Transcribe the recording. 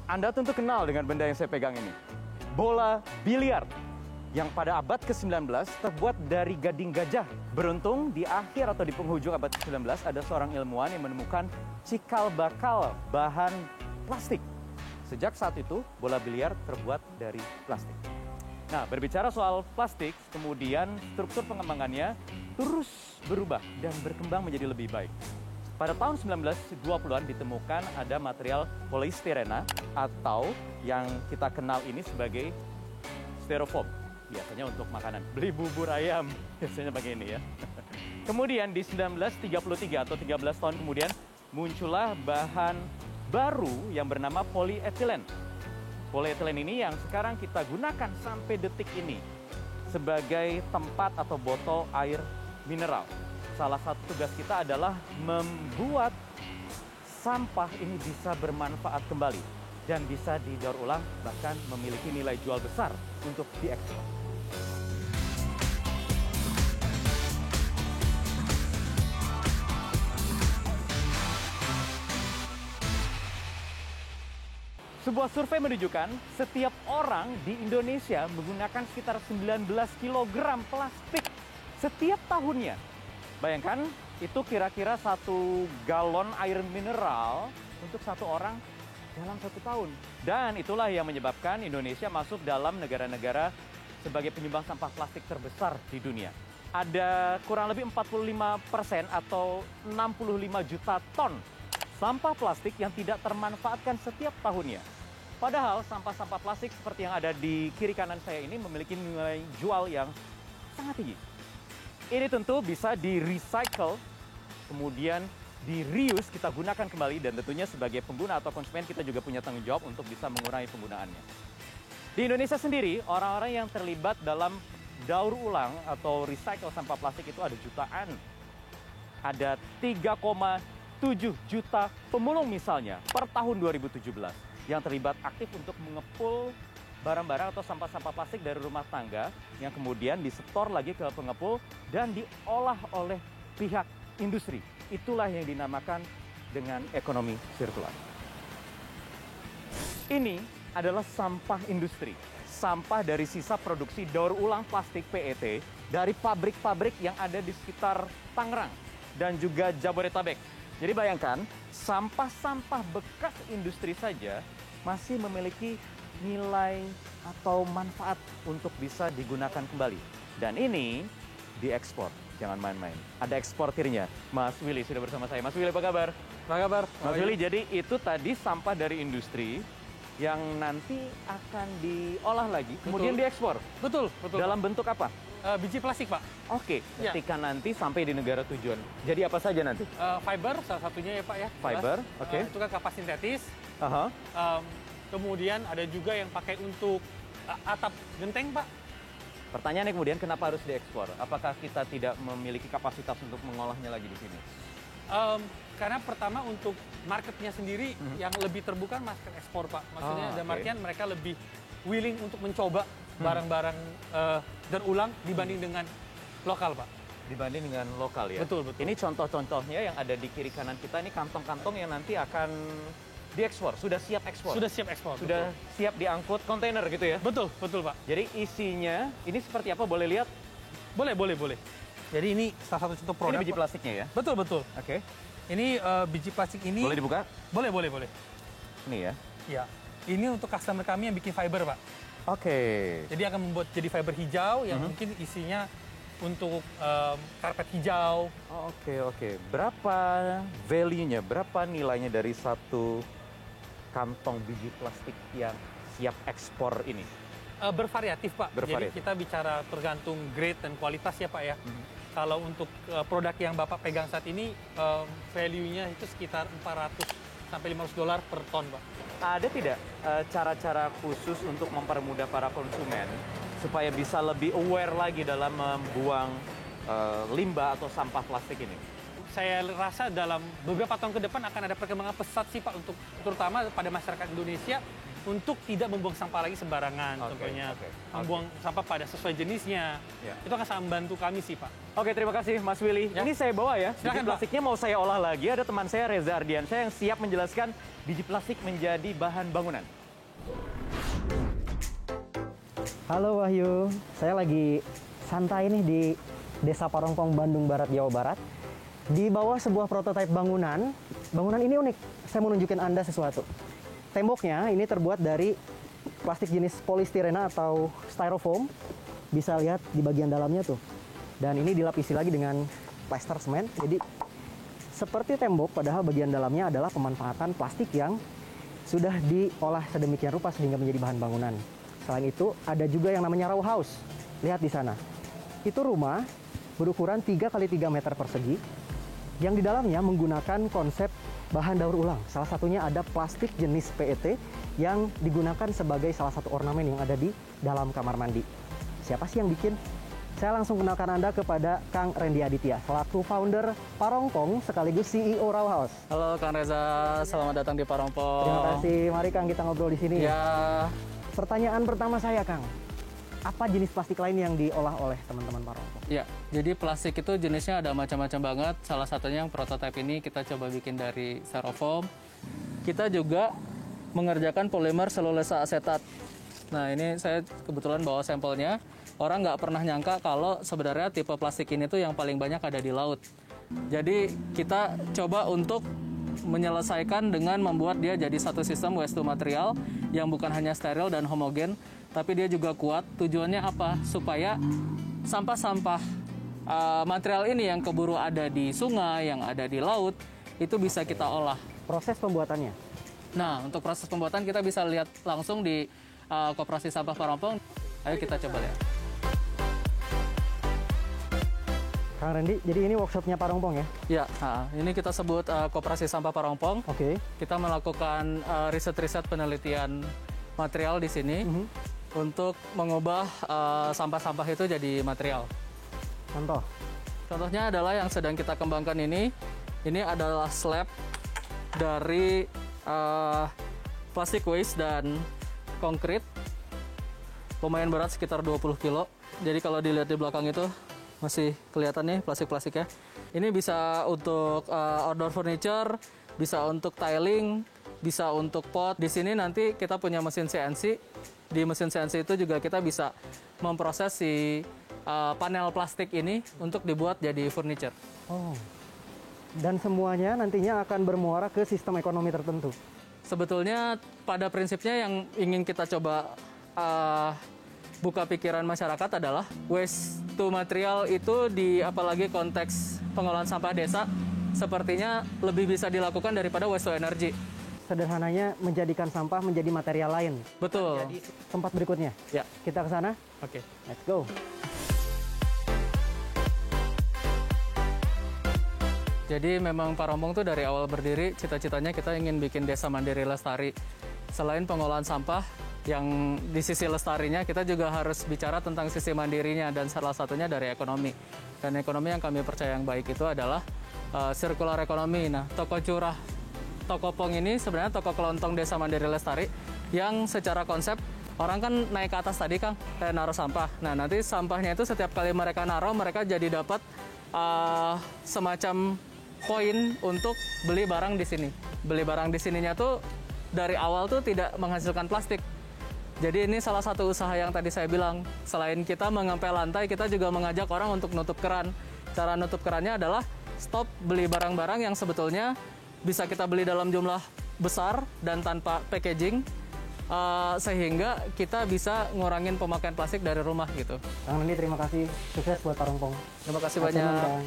Anda tentu kenal dengan benda yang saya pegang ini. Bola biliar yang pada abad ke-19 terbuat dari gading gajah. Beruntung di akhir atau di penghujung abad ke-19 ada seorang ilmuwan yang menemukan cikal bakal bahan plastik. Sejak saat itu, bola biliar terbuat dari plastik. Nah, berbicara soal plastik, kemudian struktur pengembangannya terus berubah dan berkembang menjadi lebih baik. Pada tahun 1920-an ditemukan ada material polistirena atau yang kita kenal ini sebagai styrofoam. Biasanya untuk makanan. Beli bubur ayam, biasanya begini ya. Kemudian di 1933 atau 13 tahun kemudian muncullah bahan baru yang bernama polyethylene. Polyethylene ini yang sekarang kita gunakan sampai detik ini sebagai tempat atau botol air mineral. Salah satu tugas kita adalah membuat sampah ini bisa bermanfaat kembali dan bisa didaur ulang, bahkan memiliki nilai jual besar untuk diekspor. Sebuah survei menunjukkan setiap orang di Indonesia menggunakan sekitar 19 kg plastik setiap tahunnya. Bayangkan, itu kira-kira 1 galon air mineral untuk 1 orang dalam 1 tahun. Dan itulah yang menyebabkan Indonesia masuk dalam negara-negara sebagai penyumbang sampah plastik terbesar di dunia. Ada kurang lebih 45% atau 65 juta ton sampah plastik yang tidak termanfaatkan setiap tahunnya. Padahal sampah-sampah plastik seperti yang ada di kiri kanan saya ini memiliki nilai jual yang sangat tinggi. Ini tentu bisa di-recycle, kemudian di-reuse, kita gunakan kembali, dan tentunya sebagai pengguna atau konsumen kita juga punya tanggung jawab untuk bisa mengurangi penggunaannya. Di Indonesia sendiri, orang-orang yang terlibat dalam daur ulang atau recycle sampah plastik itu ada jutaan. Ada 3,7 juta pemulung misalnya per tahun 2017 yang terlibat aktif untuk mengepul barang-barang atau sampah-sampah plastik dari rumah tangga yang kemudian disetor lagi ke pengepul dan diolah oleh pihak industri. Itulah yang dinamakan dengan ekonomi sirkular. Ini adalah sampah industri. Sampah dari sisa produksi daur ulang plastik PET dari pabrik-pabrik yang ada di sekitar Tangerang dan juga Jabodetabek. Jadi bayangkan, sampah-sampah bekas industri saja masih memiliki nilai atau manfaat untuk bisa digunakan kembali. Dan ini diekspor, jangan main-main. Ada eksportirnya, Mas Willy sudah bersama saya. Mas Willy, apa kabar? Apa kabar? Mas Willy, jadi itu tadi sampah dari industri yang nanti akan diolah lagi, kemudian diekspor? Betul, betul. Dalam bentuk apa? Biji plastik, Pak. Oke, ketika nanti sampai di negara tujuan. Jadi apa saja nanti? Fiber salah satunya ya, Pak ya. Fiber, oke. Itu kan kapas sintetis. Aha. Kemudian ada juga yang pakai untuk atap genteng, Pak. Pertanyaannya kemudian kenapa harus diekspor? Apakah kita tidak memiliki kapasitas untuk mengolahnya lagi di sini? Karena pertama untuk marketnya sendiri yang lebih terbuka market ekspor, Pak. Maksudnya ada market mereka lebih willing untuk mencoba barang-barang daur ulang dibanding dengan lokal, Pak. Dibanding dengan lokal ya? Betul, betul. Ini contoh-contohnya yang ada di kiri kanan kita, ini kantong-kantong yang nanti akan diekspor, sudah siap ekspor? Sudah siap ekspor. Sudah betul. Siap diangkut kontainer gitu ya? Betul, betul, Pak. Jadi isinya, ini seperti apa? Boleh lihat? Boleh, boleh, boleh. Jadi ini salah satu contoh produk. Ini biji plastiknya ya? Betul, betul. Oke. Ini biji plastik ini... Boleh dibuka? Boleh, boleh, boleh. Ini ya? Iya. Ini untuk customer kami yang bikin fiber, Pak. Oke. Jadi akan membuat jadi fiber hijau yang mungkin isinya untuk karpet hijau. Oke. Berapa value-nya, berapa nilainya dari satu kantong biji plastik yang siap ekspor ini? Bervariatif, Pak. Bervariatif. Jadi kita bicara tergantung grade dan kualitas ya, Pak ya. Kalau untuk produk yang Bapak pegang saat ini, value-nya itu sekitar 400 sampai $500 per ton, Pak. Ada tidak cara-cara khusus untuk mempermudah para konsumen supaya bisa lebih aware lagi dalam membuang limbah atau sampah plastik ini? Saya rasa dalam beberapa tahun ke depan akan ada perkembangan pesat sih, Pak, untuk terutama pada masyarakat Indonesia untuk tidak membuang sampah lagi sembarangan, contohnya membuang sampah pada sesuai jenisnya. Itu akan sangat membantu kami sih, Pak. Oke, terima kasih Mas Willy. Ini saya bawa ya. Biji Silakan, Pak. plastiknya mau saya olah lagi. Ada teman saya Reza Ardiansyah yang siap menjelaskan biji plastik menjadi bahan bangunan. Halo Wahyu, saya lagi santai nih di Desa Parongpong, Bandung Barat, Jawa Barat. Di bawah sebuah prototipe bangunan. Bangunan ini unik. Saya mau nunjukin Anda sesuatu. Temboknya ini terbuat dari plastik jenis polistirena atau styrofoam. Bisa lihat di bagian dalamnya tuh. Dan ini dilapisi lagi dengan plester semen. Jadi seperti tembok, padahal bagian dalamnya adalah pemanfaatan plastik yang sudah diolah sedemikian rupa sehingga menjadi bahan bangunan. Selain itu, ada juga yang namanya row house. Lihat di sana. Itu rumah berukuran 3 x 3 meter persegi yang di dalamnya menggunakan konsep bahan daur ulang. Salah satunya ada plastik jenis PET yang digunakan sebagai salah satu ornamen yang ada di dalam kamar mandi. Siapa sih yang bikin? Saya langsung kenalkan Anda kepada Kang Randy Aditya, selaku founder Parongpong sekaligus CEO Row House. Halo Kang Reza, selamat datang di Parongpong. Terima kasih. Mari Kang kita ngobrol di sini. Ya. Pertanyaan pertama saya, Kang. Apa jenis plastik lain yang diolah oleh teman-teman Parongpong? Ya, jadi plastik itu jenisnya ada macam-macam banget. Salah satunya yang prototipe ini kita coba bikin dari styrofoam. Kita juga mengerjakan polimer selulosa asetat. Nah, ini saya kebetulan bawa sampelnya. Orang nggak pernah nyangka kalau sebenarnya tipe plastik ini tuh yang paling banyak ada di laut. Jadi kita coba untuk menyelesaikan dengan membuat dia jadi satu sistem waste to material yang bukan hanya steril dan homogen, tapi dia juga kuat. Tujuannya apa? Supaya sampah-sampah material ini yang keburu ada di sungai, yang ada di laut, itu bisa kita olah. Proses pembuatannya? Nah, untuk proses pembuatan kita bisa lihat langsung di Koperasi Sampah Parongpong. Ayo kita coba lihat. Kang Randy, jadi ini workshopnya Parongpong ya? Ya, ini kita sebut Koperasi Sampah Parongpong. Oke. Kita melakukan riset-riset penelitian material di sini untuk mengubah sampah-sampah itu jadi material. Contoh? Contohnya adalah yang sedang kita kembangkan ini. Ini adalah slab dari plastic waste dan konkrit. Lumayan berat, sekitar 20 kilo. Jadi kalau dilihat di belakang itu masih kelihatan nih plastik-plastiknya. Ini bisa untuk outdoor furniture, bisa untuk tiling, bisa untuk pot. Di sini nanti kita punya mesin CNC. Di mesin CNC itu juga kita bisa memproses si panel plastik ini untuk dibuat jadi furniture. Oh. Dan semuanya nantinya akan bermuara ke sistem ekonomi tertentu. Sebetulnya pada prinsipnya yang ingin kita coba buka pikiran masyarakat adalah waste to material itu di apalagi konteks pengolahan sampah desa sepertinya lebih bisa dilakukan daripada waste to energy. Sederhananya menjadikan sampah menjadi material lain. Betul. Jadi tempat berikutnya. Ya. Kita ke sana. Oke. Let's go. Jadi memang Parongpong tuh dari awal berdiri cita-citanya kita ingin bikin desa mandiri lestari. Selain pengolahan sampah yang di sisi lestarinya, kita juga harus bicara tentang sisi mandirinya dan salah satunya dari ekonomi. Dan ekonomi yang kami percaya yang baik itu adalah circular economy. Nah, toko curah Toko Pong ini sebenarnya toko kelontong desa mandiri lestari yang secara konsep orang kan naik ke atas tadi Kang, naruh sampah. Nah, nanti sampahnya itu setiap kali mereka naruh, mereka jadi dapat semacam poin untuk beli barang di sini. Beli barang di sininya tuh dari awal tuh tidak menghasilkan plastik. Jadi ini salah satu usaha yang tadi saya bilang. Selain kita mengempel lantai, kita juga mengajak orang untuk nutup keran. Cara nutup kerannya adalah stop beli barang-barang yang sebetulnya bisa kita beli dalam jumlah besar dan tanpa packaging, sehingga kita bisa ngurangin pemakaian plastik dari rumah gitu. Kang Randy, terima kasih. Sukses buat Parongpong. Terima kasih Hatur nuhun, banyak. Kang.